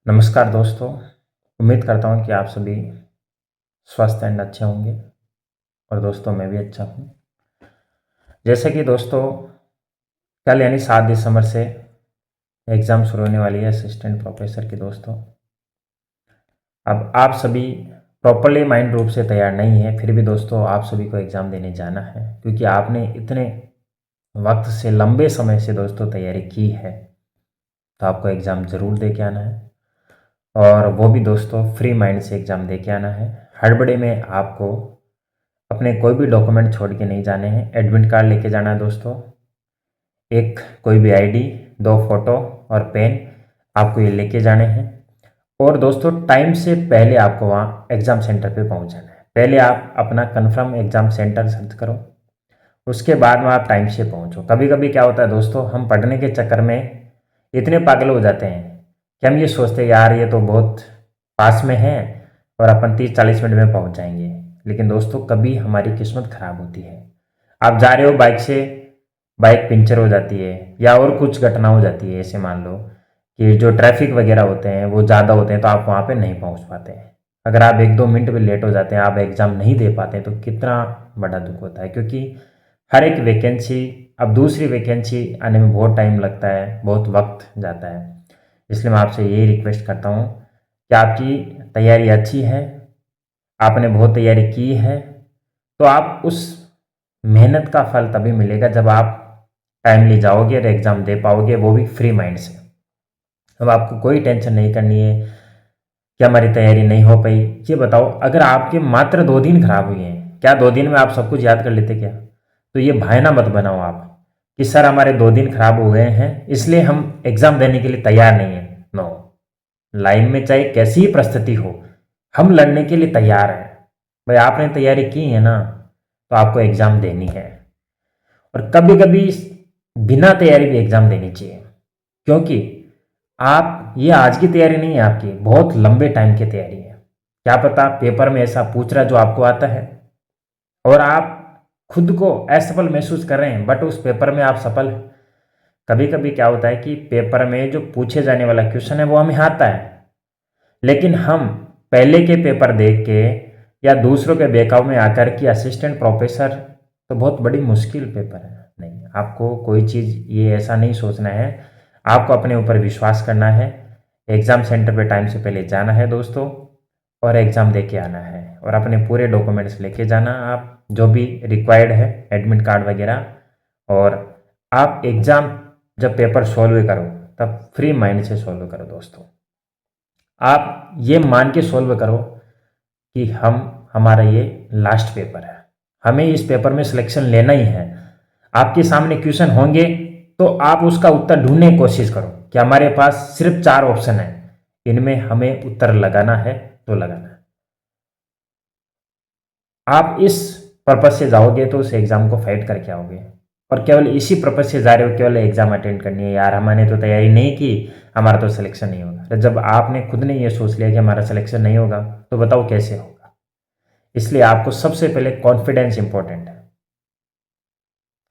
नमस्कार दोस्तों। उम्मीद करता हूँ कि आप सभी स्वस्थ एंड अच्छे होंगे। और दोस्तों मैं भी अच्छा हूँ। जैसे कि दोस्तों कल यानी 7 दिसंबर से एग्ज़ाम शुरू होने वाली है असिस्टेंट प्रोफेसर की दोस्तों। अब आप सभी प्रॉपरली माइंड रूप से तैयार नहीं है, फिर भी दोस्तों आप सभी को एग्ज़ाम देने जाना है, क्योंकि आपने इतने वक्त से लंबे समय से दोस्तों तैयारी की है, तो आपको एग्ज़ाम ज़रूर दे के आना है। और वो भी दोस्तों फ्री माइंड से एग्ज़ाम दे के आना है। हड़बड़ी में आपको अपने कोई भी डॉक्यूमेंट छोड़ के नहीं जाने हैं। एडमिट कार्ड लेके जाना है दोस्तों, एक कोई भी आईडी, 2 फोटो और पेन आपको ये लेके जाने हैं। और दोस्तों टाइम से पहले आपको वहाँ एग्ज़ाम सेंटर पे पहुँच जाना है। पहले आप अपना कंफर्म एग्ज़ाम सेंटर सर्च करो, उसके बाद में आप टाइम से पहुँचो। कभी कभी क्या होता है दोस्तों, हम पढ़ने के चक्कर में इतने पागल हो जाते हैं कि हम ये सोचते हैं यार ये तो बहुत पास में है और अपन 30-40 मिनट में पहुंच जाएंगे। लेकिन दोस्तों कभी हमारी किस्मत खराब होती है। आप जा रहे हो बाइक से, बाइक पंचर हो जाती है या और कुछ घटना हो जाती है। ऐसे मान लो कि जो ट्रैफिक वगैरह होते हैं वो ज़्यादा होते हैं, तो आप वहाँ पे नहीं पहुँच पाते हैं। अगर आप 1-2 मिनट भी लेट हो जाते हैं, आप एग्ज़ाम नहीं दे पाते हैं, तो कितना बड़ा दुख होता है। क्योंकि हर एक वैकेंसी, अब दूसरी वैकेंसी आने में बहुत टाइम लगता है, बहुत वक्त जाता है। इसलिए मैं आपसे यही रिक्वेस्ट करता हूँ कि आपकी तैयारी अच्छी है, आपने बहुत तैयारी की है, तो आप उस मेहनत का फल तभी मिलेगा जब आप टाइमली जाओगे और एग्ज़ाम दे पाओगे, वो भी फ्री माइंड से। अब आपको कोई टेंशन नहीं करनी है कि हमारी तैयारी नहीं हो पाई। ये बताओ, अगर आपके मात्र 2 दिन खराब हुए हैं, क्या 2 दिन में आप सब कुछ याद कर लेते क्या? तो ये बहाना मत बनाओ आप कि सर हमारे 2 दिन खराब हो गए हैं इसलिए हम एग्ज़ाम देने के लिए तैयार नहीं हैं। नो, लाइफ में चाहे कैसी ही परिस्थिति हो, हम लड़ने के लिए तैयार हैं। भाई आपने तैयारी की है ना, तो आपको एग्ज़ाम देनी है। और कभी कभी बिना तैयारी भी एग्ज़ाम देनी चाहिए, क्योंकि आप ये आज की तैयारी नहीं है, आपकी बहुत लंबे टाइम की तैयारी है। क्या पता पेपर में ऐसा पूछ रहा जो आपको आता है और आप खुद को असफल महसूस कर रहे हैं, बट उस पेपर में आप सफल हैं। कभी कभी क्या होता है कि पेपर में जो पूछे जाने वाला क्वेश्चन है वो हमें आता है, लेकिन हम पहले के पेपर देख के या दूसरों के बहकाव में आकर कि असिस्टेंट प्रोफेसर तो बहुत बड़ी मुश्किल पेपर है। नहीं, आपको कोई चीज़ ये ऐसा नहीं सोचना है। आपको अपने ऊपर विश्वास करना है। एग्ज़ाम सेंटर पे टाइम से पहले जाना है दोस्तों, और एग्ज़ाम दे के आना है। और अपने पूरे डॉक्यूमेंट्स लेके जाना, आप जो भी रिक्वायर्ड है, एडमिट कार्ड वगैरह। और आप एग्ज़ाम जब पेपर सॉल्व करो तब फ्री माइंड से सॉल्व करो दोस्तों। आप ये मान के सॉल्व करो कि हमारा ये लास्ट पेपर है, हमें इस पेपर में सिलेक्शन लेना ही है। आपके सामने क्वेश्चन होंगे तो आप उसका उत्तर ढूंढने की कोशिश करो कि हमारे पास सिर्फ 4 ऑप्शन है, इनमें हमें उत्तर लगाना है तो लगाना है। आप इस पर्पज से जाओगे तो उस एग्ज़ाम को फाइट करके आओगे। और केवल इसी पर्पज से जा रहे हो, केवल एग्ज़ाम अटेंड करनी है, यार हमने तो तैयारी नहीं की, हमारा तो सिलेक्शन नहीं होगा। तो जब आपने खुद ने ये सोच लिया कि हमारा सिलेक्शन नहीं होगा, तो बताओ कैसे होगा। इसलिए आपको सबसे पहले कॉन्फिडेंस इंपॉर्टेंट है।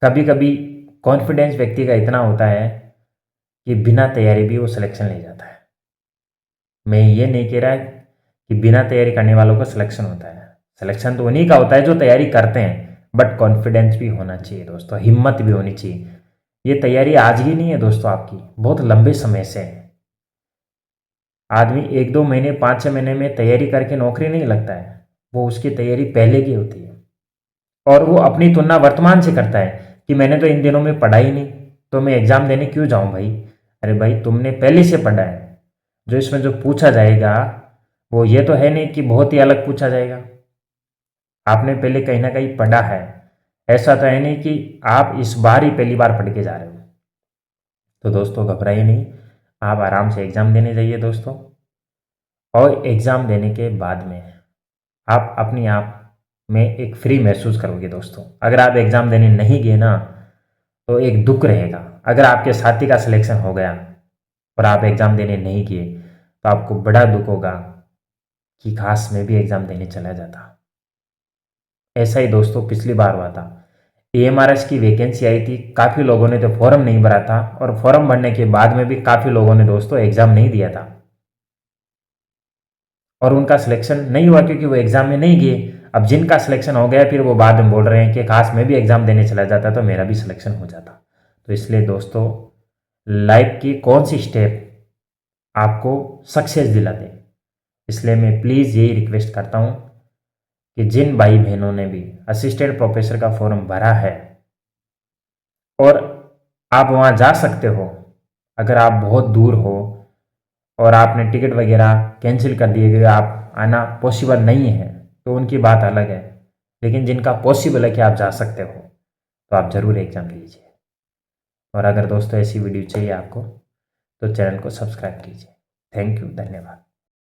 कभी कभी कॉन्फिडेंस व्यक्ति का इतना होता है कि बिना तैयारी भी वो सिलेक्शन ले जाता है। मैं ये नहीं कह रहा कि बिना तैयारी करने वालों का सिलेक्शन होता है। सिलेक्शन तो उन्हीं का होता है जो तैयारी करते हैं, बट कॉन्फिडेंस भी होना चाहिए दोस्तों, हिम्मत भी होनी चाहिए। ये तैयारी आज की नहीं है दोस्तों, आपकी बहुत लंबे समय से है। आदमी 1-2 महीने 5-6 महीने में तैयारी करके नौकरी नहीं लगता है, वो उसकी तैयारी पहले की होती है। और वो अपनी तुलना वर्तमान से करता है कि मैंने तो इन दिनों में पढ़ा ही नहीं, तो मैं एग्ज़ाम देने क्यों जाऊं भाई। अरे भाई तुमने पहले से पढ़ा है, जो इसमें जो पूछा जाएगा वो ये तो है नहीं कि बहुत ही अलग पूछा जाएगा। आपने पहले कहीं ना कहीं पढ़ा है, ऐसा तो है नहीं कि आप इस बार ही पहली बार पढ़ के जा रहे हो। तो दोस्तों घबराइए नहीं, आप आराम से एग्ज़ाम देने जाइए दोस्तों। और एग्ज़ाम देने के बाद में आप अपने आप में एक फ्री महसूस करोगे दोस्तों। अगर आप एग्ज़ाम देने नहीं गए ना, तो एक दुख रहेगा। अगर आपके साथी का सिलेक्शन हो गया और आप एग्ज़ाम देने नहीं गए, तो आपको बड़ा दुख होगा कि काश मैं भी एग्ज़ाम देने चला जाता। ऐसा ही दोस्तों पिछली बार हुआ था। एएमआरएस की वैकेंसी आई थी, काफ़ी लोगों ने तो फॉर्म नहीं भरा था, और फॉर्म भरने के बाद में भी काफ़ी लोगों ने दोस्तों एग्ज़ाम नहीं दिया था। और उनका सिलेक्शन नहीं हुआ क्योंकि वो एग्ज़ाम में नहीं गए। अब जिनका सिलेक्शन हो गया फिर वो बाद में बोल रहे हैं कि काश मैं भी एग्ज़ाम देने चला जाता तो मेरा भी सिलेक्शन हो जाता। तो इसलिए दोस्तों, लाइफ की कौन सी स्टेप आपको सक्सेस दिलाते, इसलिए मैं प्लीज़ यही रिक्वेस्ट करता हूँ कि जिन भाई बहनों ने भी असिस्टेंट प्रोफेसर का फॉर्म भरा है और आप वहाँ जा सकते हो, अगर आप बहुत दूर हो और आपने टिकट वगैरह कैंसिल कर दिए क्योंकि आप आना पॉसिबल नहीं है, तो उनकी बात अलग है। लेकिन जिनका पॉसिबल है कि आप जा सकते हो, तो आप ज़रूर एग्ज़ाम लीजिए। और अगर दोस्तों ऐसी वीडियो चाहिए आपको, तो चैनल को सब्सक्राइब कीजिए। थैंक यू, धन्यवाद।